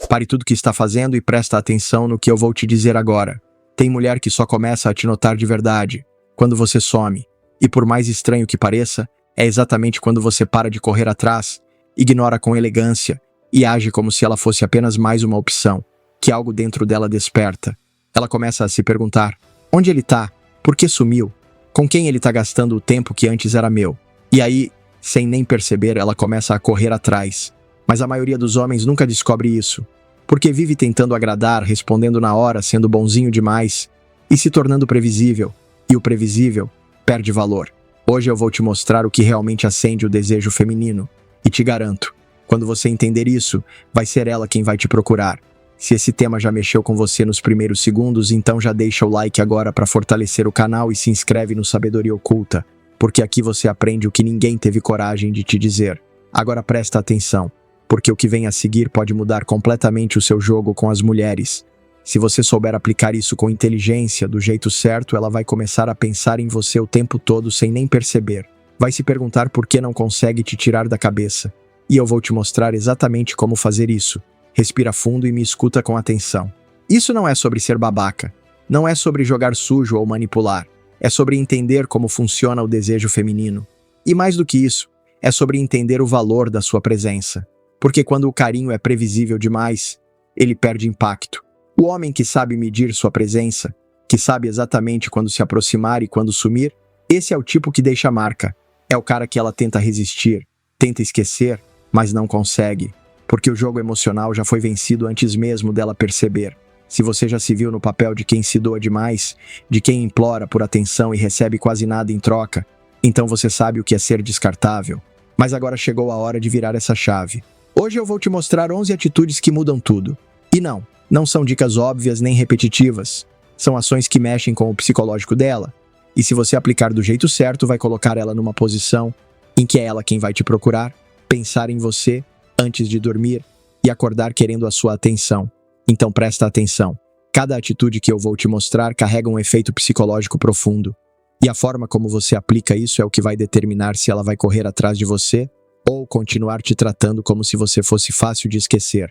Pare tudo o que está fazendo e presta atenção no que eu vou te dizer agora. Tem mulher que só começa a te notar de verdade quando você some. E por mais estranho que pareça, é exatamente quando você para de correr atrás, ignora com elegância e age como se ela fosse apenas mais uma opção, que algo dentro dela desperta. Ela começa a se perguntar: onde ele tá? Por que sumiu? Com quem ele tá gastando o tempo que antes era meu? E aí, sem nem perceber, ela começa a correr atrás. Mas a maioria dos homens nunca descobre isso, porque vive tentando agradar, respondendo na hora, sendo bonzinho demais e se tornando previsível. E o previsível perde valor. Hoje eu vou te mostrar o que realmente acende o desejo feminino. E te garanto, quando você entender isso, vai ser ela quem vai te procurar. Se esse tema já mexeu com você nos primeiros segundos, então já deixa o like agora para fortalecer o canal e se inscreve no Sabedoria Oculta, porque aqui você aprende o que ninguém teve coragem de te dizer. Agora presta atenção, porque o que vem a seguir pode mudar completamente o seu jogo com as mulheres. Se você souber aplicar isso com inteligência, do jeito certo, ela vai começar a pensar em você o tempo todo sem nem perceber. Vai se perguntar por que não consegue te tirar da cabeça. E eu vou te mostrar exatamente como fazer isso. Respira fundo e me escuta com atenção. Isso não é sobre ser babaca. Não é sobre jogar sujo ou manipular. É sobre entender como funciona o desejo feminino. E mais do que isso, é sobre entender o valor da sua presença. Porque quando o carinho é previsível demais, ele perde impacto. O homem que sabe medir sua presença, que sabe exatamente quando se aproximar e quando sumir, esse é o tipo que deixa marca. É o cara que ela tenta resistir, tenta esquecer, mas não consegue. Porque o jogo emocional já foi vencido antes mesmo dela perceber. Se você já se viu no papel de quem se doa demais, de quem implora por atenção e recebe quase nada em troca, então você sabe o que é ser descartável. Mas agora chegou a hora de virar essa chave. Hoje eu vou te mostrar 11 atitudes que mudam tudo. E não são dicas óbvias nem repetitivas. São ações que mexem com o psicológico dela. E se você aplicar do jeito certo, vai colocar ela numa posição em que é ela quem vai te procurar, pensar em você antes de dormir e acordar querendo a sua atenção. Então presta atenção. Cada atitude que eu vou te mostrar carrega um efeito psicológico profundo. E a forma como você aplica isso é o que vai determinar se ela vai correr atrás de você ou continuar te tratando como se você fosse fácil de esquecer.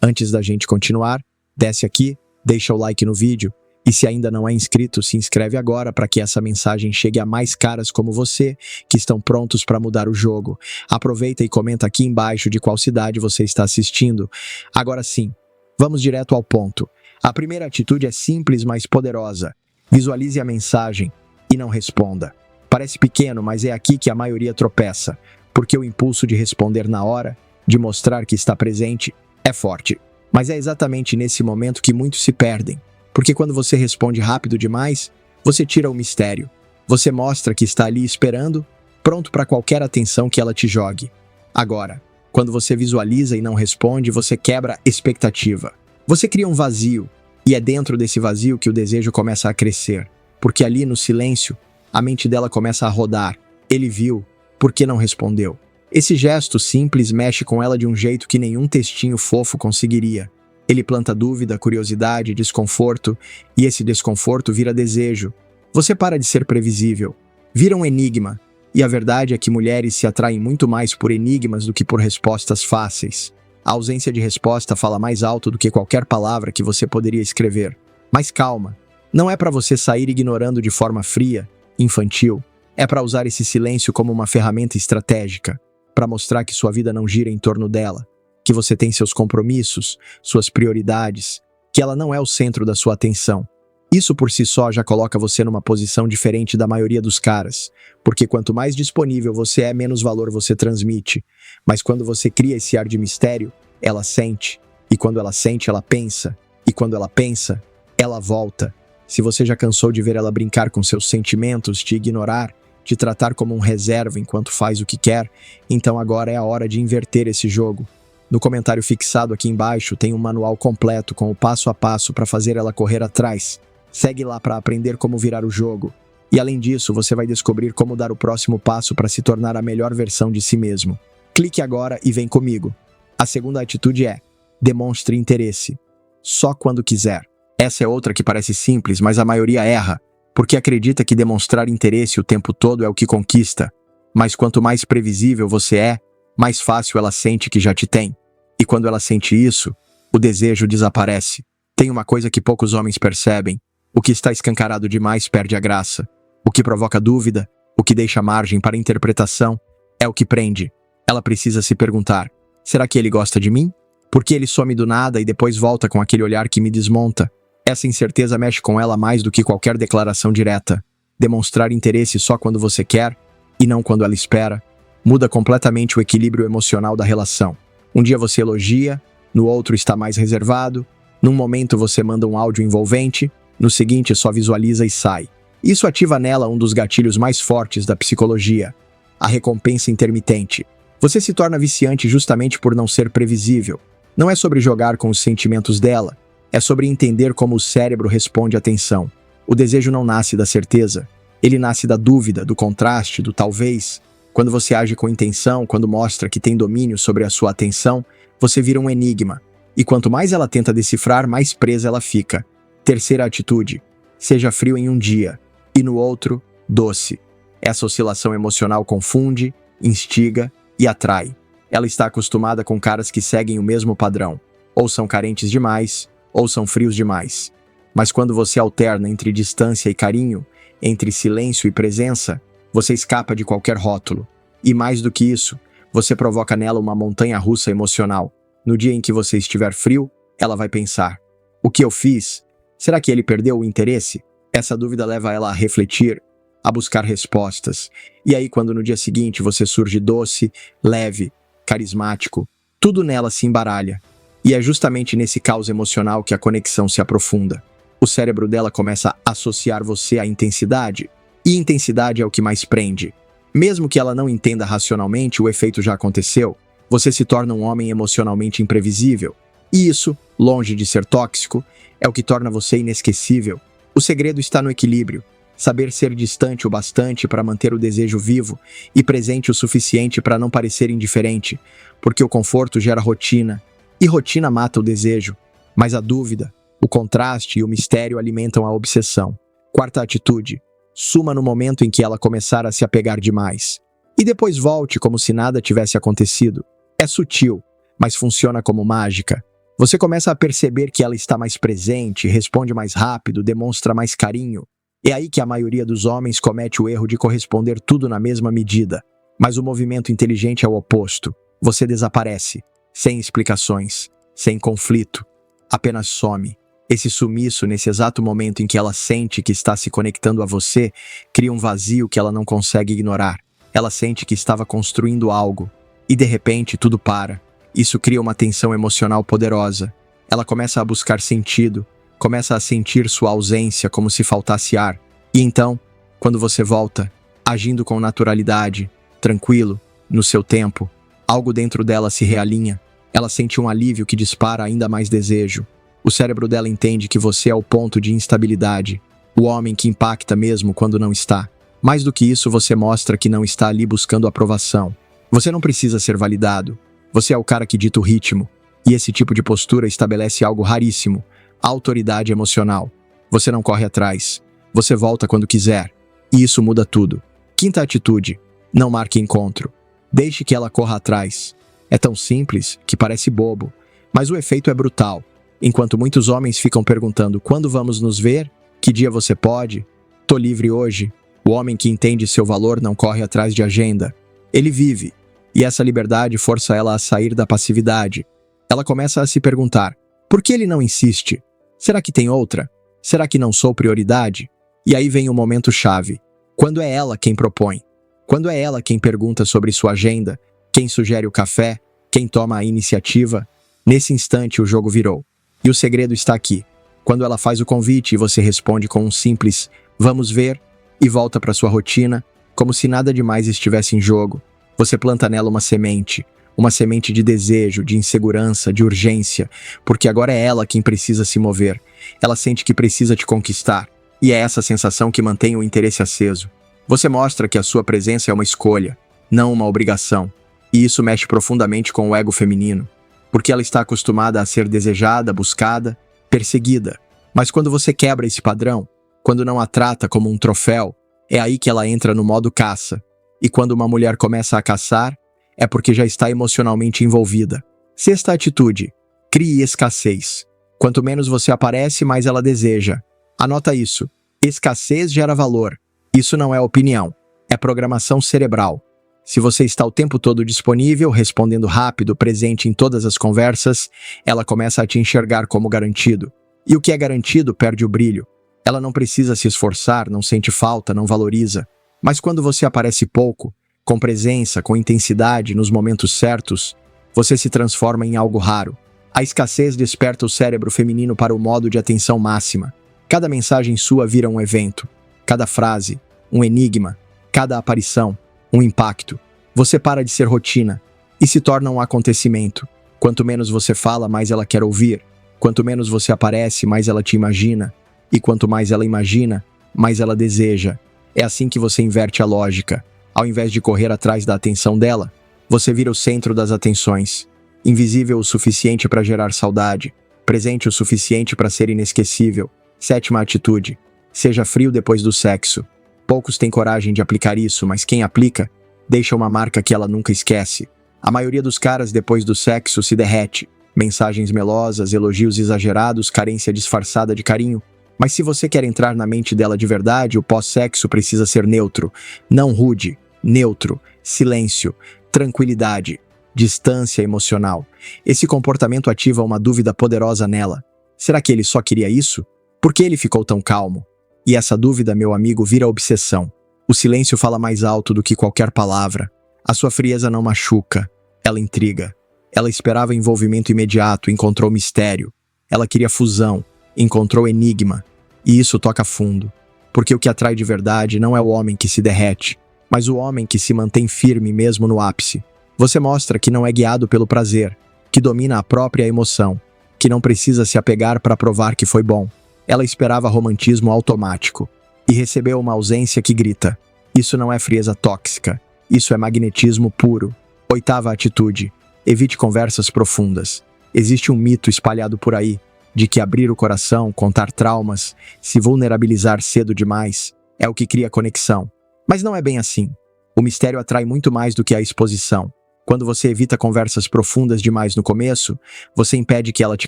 Antes da gente continuar, desce aqui, deixa o like no vídeo e se ainda não é inscrito, se inscreve agora para que essa mensagem chegue a mais caras como você, que estão prontos para mudar o jogo. Aproveita e comenta aqui embaixo de qual cidade você está assistindo. Agora sim, vamos direto ao ponto. A primeira atitude é simples, mas poderosa. Visualize a mensagem e não responda. Parece pequeno, mas é aqui que a maioria tropeça, porque o impulso de responder na hora, de mostrar que está presente, é forte. Mas é exatamente nesse momento que muitos se perdem. Porque quando você responde rápido demais, você tira o mistério. Você mostra que está ali esperando, pronto para qualquer atenção que ela te jogue. Agora, quando você visualiza e não responde, você quebra expectativa. Você cria um vazio, e é dentro desse vazio que o desejo começa a crescer. Porque ali no silêncio, a mente dela começa a rodar. Ele viu, por que não respondeu? Esse gesto simples mexe com ela de um jeito que nenhum textinho fofo conseguiria. Ele planta dúvida, curiosidade, desconforto, e esse desconforto vira desejo. Você para de ser previsível, vira um enigma, e a verdade é que mulheres se atraem muito mais por enigmas do que por respostas fáceis. A ausência de resposta fala mais alto do que qualquer palavra que você poderia escrever. Mas calma, não é para você sair ignorando de forma fria, infantil, é para usar esse silêncio como uma ferramenta estratégica, para mostrar que sua vida não gira em torno dela, que você tem seus compromissos, suas prioridades, que ela não é o centro da sua atenção. Isso por si só já coloca você numa posição diferente da maioria dos caras, porque quanto mais disponível você é, menos valor você transmite. Mas quando você cria esse ar de mistério, ela sente, e quando ela sente, ela pensa, e quando ela pensa, ela volta. Se você já cansou de ver ela brincar com seus sentimentos, te ignorar, te tratar como um reserva enquanto faz o que quer, então agora é a hora de inverter esse jogo. No comentário fixado aqui embaixo tem um manual completo com o passo a passo para fazer ela correr atrás. Segue lá para aprender como virar o jogo. E além disso, você vai descobrir como dar o próximo passo para se tornar a melhor versão de si mesmo. Clique agora e vem comigo. A segunda atitude é: demonstre interesse. Só quando quiser. Essa é outra que parece simples, mas a maioria erra, porque acredita que demonstrar interesse o tempo todo é o que conquista. Mas quanto mais previsível você é, mais fácil ela sente que já te tem. E quando ela sente isso, o desejo desaparece. Tem uma coisa que poucos homens percebem: o que está escancarado demais perde a graça. O que provoca dúvida, o que deixa margem para interpretação, é o que prende. Ela precisa se perguntar: será que ele gosta de mim? Por que ele some do nada e depois volta com aquele olhar que me desmonta? Essa incerteza mexe com ela mais do que qualquer declaração direta. Demonstrar interesse só quando você quer, e não quando ela espera, muda completamente o equilíbrio emocional da relação. Um dia você elogia, no outro está mais reservado, num momento você manda um áudio envolvente, no seguinte só visualiza e sai. Isso ativa nela um dos gatilhos mais fortes da psicologia: a recompensa intermitente. Você se torna viciante justamente por não ser previsível. Não é sobre jogar com os sentimentos dela, é sobre entender como o cérebro responde à tensão. O desejo não nasce da certeza, ele nasce da dúvida, do contraste, do talvez. Quando você age com intenção, quando mostra que tem domínio sobre a sua atenção, você vira um enigma. E quanto mais ela tenta decifrar, mais presa ela fica. Terceira atitude: seja frio em um dia, e no outro, doce. Essa oscilação emocional confunde, instiga e atrai. Ela está acostumada com caras que seguem o mesmo padrão. Ou são carentes demais, ou são frios demais. Mas quando você alterna entre distância e carinho, entre silêncio e presença, você escapa de qualquer rótulo. E mais do que isso, você provoca nela uma montanha-russa emocional. No dia em que você estiver frio, ela vai pensar: o que eu fiz? Será que ele perdeu o interesse? Essa dúvida leva ela a refletir, a buscar respostas. E aí, quando no dia seguinte você surge doce, leve, carismático, tudo nela se embaralha. E é justamente nesse caos emocional que a conexão se aprofunda. O cérebro dela começa a associar você à intensidade, e intensidade é o que mais prende. Mesmo que ela não entenda racionalmente, o efeito já aconteceu. Você se torna um homem emocionalmente imprevisível. E isso, longe de ser tóxico, é o que torna você inesquecível. O segredo está no equilíbrio. Saber ser distante o bastante para manter o desejo vivo e presente o suficiente para não parecer indiferente, porque o conforto gera rotina, e rotina mata o desejo. Mas a dúvida, o contraste e o mistério alimentam a obsessão. Quarta atitude: suma no momento em que ela começar a se apegar demais. E depois volte como se nada tivesse acontecido. É sutil, mas funciona como mágica. Você começa a perceber que ela está mais presente, responde mais rápido, demonstra mais carinho. É aí que a maioria dos homens comete o erro de corresponder tudo na mesma medida. Mas o movimento inteligente é o oposto. Você desaparece, sem explicações, sem conflito. Apenas some. Esse sumiço, nesse exato momento em que ela sente que está se conectando a você, cria um vazio que ela não consegue ignorar. Ela sente que estava construindo algo. E de repente tudo para. Isso cria uma tensão emocional poderosa. Ela começa a buscar sentido, começa a sentir sua ausência como se faltasse ar. E então, quando você volta, agindo com naturalidade, tranquilo, no seu tempo, algo dentro dela se realinha. Ela sente um alívio que dispara ainda mais desejo. O cérebro dela entende que você é o ponto de instabilidade, o homem que impacta mesmo quando não está. Mais do que isso, você mostra que não está ali buscando aprovação. Você não precisa ser validado. Você é o cara que dita o ritmo. E esse tipo de postura estabelece algo raríssimo: a autoridade emocional. Você não corre atrás. Você volta quando quiser. E isso muda tudo. Quinta atitude: não marque encontro. Deixe que ela corra atrás. É tão simples que parece bobo, mas o efeito é brutal. Enquanto muitos homens ficam perguntando: quando vamos nos ver? Que dia você pode? Tô livre hoje. O homem que entende seu valor não corre atrás de agenda. Ele vive. E essa liberdade força ela a sair da passividade. Ela começa a se perguntar: por que ele não insiste? Será que tem outra? Será que não sou prioridade? E aí vem o momento chave. Quando é ela quem propõe. Quando é ela quem pergunta sobre sua agenda, quem sugere o café, quem toma a iniciativa. Nesse instante o jogo virou. E o segredo está aqui. Quando ela faz o convite e você responde com um simples "vamos ver" e volta para sua rotina, como se nada demais estivesse em jogo, você planta nela uma semente de desejo, de insegurança, de urgência, porque agora é ela quem precisa se mover. Ela sente que precisa te conquistar, e é essa sensação que mantém o interesse aceso. Você mostra que a sua presença é uma escolha, não uma obrigação, e isso mexe profundamente com o ego feminino, porque ela está acostumada a ser desejada, buscada, perseguida. Mas quando você quebra esse padrão, quando não a trata como um troféu, é aí que ela entra no modo caça. E quando uma mulher começa a caçar, é porque já está emocionalmente envolvida. Sexta atitude: Crie escassez. Quanto menos você aparece, mais ela deseja. Anota isso. Escassez gera valor. Isso não é opinião. É programação cerebral. Se você está o tempo todo disponível, respondendo rápido, presente em todas as conversas, ela começa a te enxergar como garantido. E o que é garantido perde o brilho. Ela não precisa se esforçar, não sente falta, não valoriza. Mas quando você aparece pouco, com presença, com intensidade, nos momentos certos, você se transforma em algo raro. A escassez desperta o cérebro feminino para o modo de atenção máxima. Cada mensagem sua vira um evento. Cada frase, um enigma. Cada aparição, um impacto. Você para de ser rotina e se torna um acontecimento. Quanto menos você fala, mais ela quer ouvir. Quanto menos você aparece, mais ela te imagina. E quanto mais ela imagina, mais ela deseja. É assim que você inverte a lógica. Ao invés de correr atrás da atenção dela, você vira o centro das atenções. Invisível o suficiente para gerar saudade. Presente o suficiente para ser inesquecível. 7ª atitude. Seja frio depois do sexo. Poucos têm coragem de aplicar isso, mas quem aplica, deixa uma marca que ela nunca esquece. A maioria dos caras depois do sexo se derrete. Mensagens melosas, elogios exagerados, carência disfarçada de carinho. Mas se você quer entrar na mente dela de verdade, o pós-sexo precisa ser neutro. Não rude, neutro, silêncio, tranquilidade, distância emocional. Esse comportamento ativa uma dúvida poderosa nela. Será que ele só queria isso? Por que ele ficou tão calmo? E essa dúvida, meu amigo, vira obsessão. O silêncio fala mais alto do que qualquer palavra. A sua frieza não machuca, ela intriga. Ela esperava envolvimento imediato, encontrou mistério. Ela queria fusão, encontrou enigma. E isso toca fundo. Porque o que atrai de verdade não é o homem que se derrete, mas o homem que se mantém firme mesmo no ápice. Você mostra que não é guiado pelo prazer, que domina a própria emoção, que não precisa se apegar para provar que foi bom. Ela esperava romantismo automático e recebeu uma ausência que grita. Isso não é frieza tóxica, isso é magnetismo puro. 8ª atitude. Evite conversas profundas. Existe um mito espalhado por aí de que abrir o coração, contar traumas, se vulnerabilizar cedo demais, é o que cria conexão. Mas não é bem assim. O mistério atrai muito mais do que a exposição. Quando você evita conversas profundas demais no começo, você impede que ela te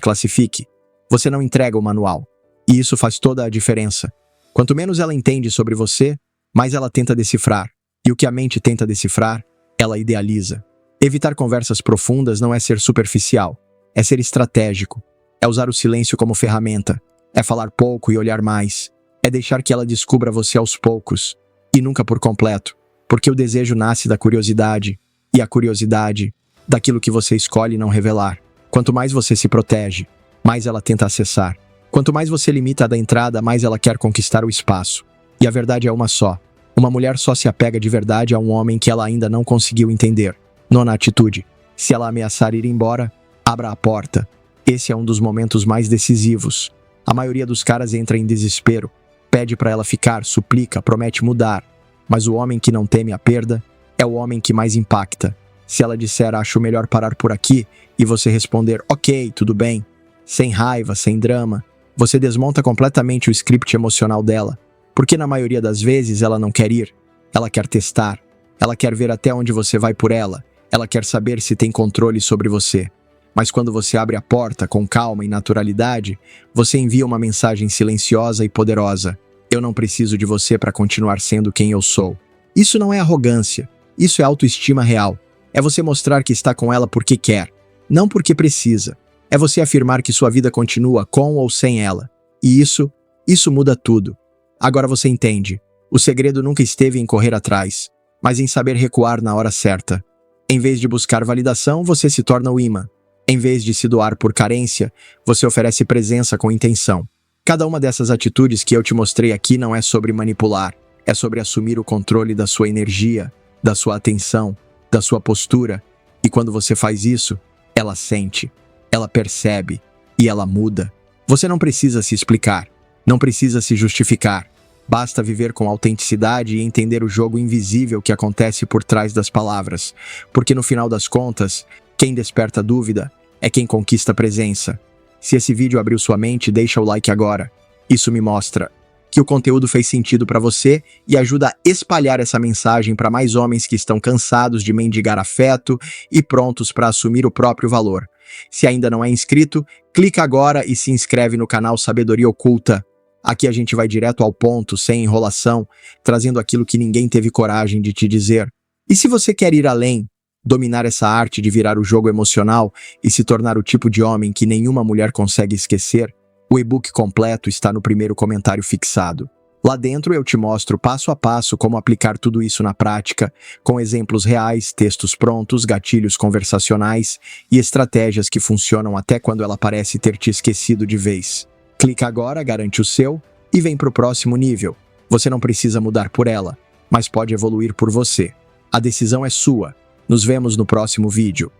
classifique. Você não entrega o manual. E isso faz toda a diferença. Quanto menos ela entende sobre você, mais ela tenta decifrar. E o que a mente tenta decifrar, ela idealiza. Evitar conversas profundas não é ser superficial, é ser estratégico. É usar o silêncio como ferramenta. É falar pouco e olhar mais. É deixar que ela descubra você aos poucos. E nunca por completo. Porque o desejo nasce da curiosidade. E a curiosidade, daquilo que você escolhe não revelar. Quanto mais você se protege, mais ela tenta acessar. Quanto mais você limita a da entrada, mais ela quer conquistar o espaço. E a verdade é uma só. Uma mulher só se apega de verdade a um homem que ela ainda não conseguiu entender. 9ª atitude. Se ela ameaçar ir embora, abra a porta. Esse é um dos momentos mais decisivos. A maioria dos caras entra em desespero. Pede para ela ficar, suplica, promete mudar. Mas o homem que não teme a perda é o homem que mais impacta. Se ela disser, acho melhor parar por aqui, e você responder, ok, tudo bem, sem raiva, sem drama, você desmonta completamente o script emocional dela. Porque na maioria das vezes ela não quer ir. Ela quer testar. Ela quer ver até onde você vai por ela. Ela quer saber se tem controle sobre você. Mas quando você abre a porta com calma e naturalidade, você envia uma mensagem silenciosa e poderosa. Eu não preciso de você para continuar sendo quem eu sou. Isso não é arrogância. Isso é autoestima real. É você mostrar que está com ela porque quer, não porque precisa. É você afirmar que sua vida continua com ou sem ela. E isso muda tudo. Agora você entende. O segredo nunca esteve em correr atrás, mas em saber recuar na hora certa. Em vez de buscar validação, você se torna o imã. Em vez de se doar por carência, você oferece presença com intenção. Cada uma dessas atitudes que eu te mostrei aqui não é sobre manipular, é sobre assumir o controle da sua energia, da sua atenção, da sua postura. E quando você faz isso, ela sente, ela percebe e ela muda. Você não precisa se explicar, não precisa se justificar. Basta viver com autenticidade e entender o jogo invisível que acontece por trás das palavras. Porque no final das contas, quem desperta dúvida é quem conquista presença. Se esse vídeo abriu sua mente, deixa o like agora. Isso me mostra que o conteúdo fez sentido para você e ajuda a espalhar essa mensagem para mais homens que estão cansados de mendigar afeto e prontos para assumir o próprio valor. Se ainda não é inscrito, clica agora e se inscreve no canal Sabedoria Oculta. Aqui a gente vai direto ao ponto, sem enrolação, trazendo aquilo que ninguém teve coragem de te dizer. E se você quer ir além, dominar essa arte de virar o jogo emocional e se tornar o tipo de homem que nenhuma mulher consegue esquecer, o e-book completo está no primeiro comentário fixado. Lá dentro eu te mostro passo a passo como aplicar tudo isso na prática, com exemplos reais, textos prontos, gatilhos conversacionais e estratégias que funcionam até quando ela parece ter te esquecido de vez. Clica agora, garante o seu e vem para o próximo nível. Você não precisa mudar por ela, mas pode evoluir por você. A decisão é sua. Nos vemos no próximo vídeo.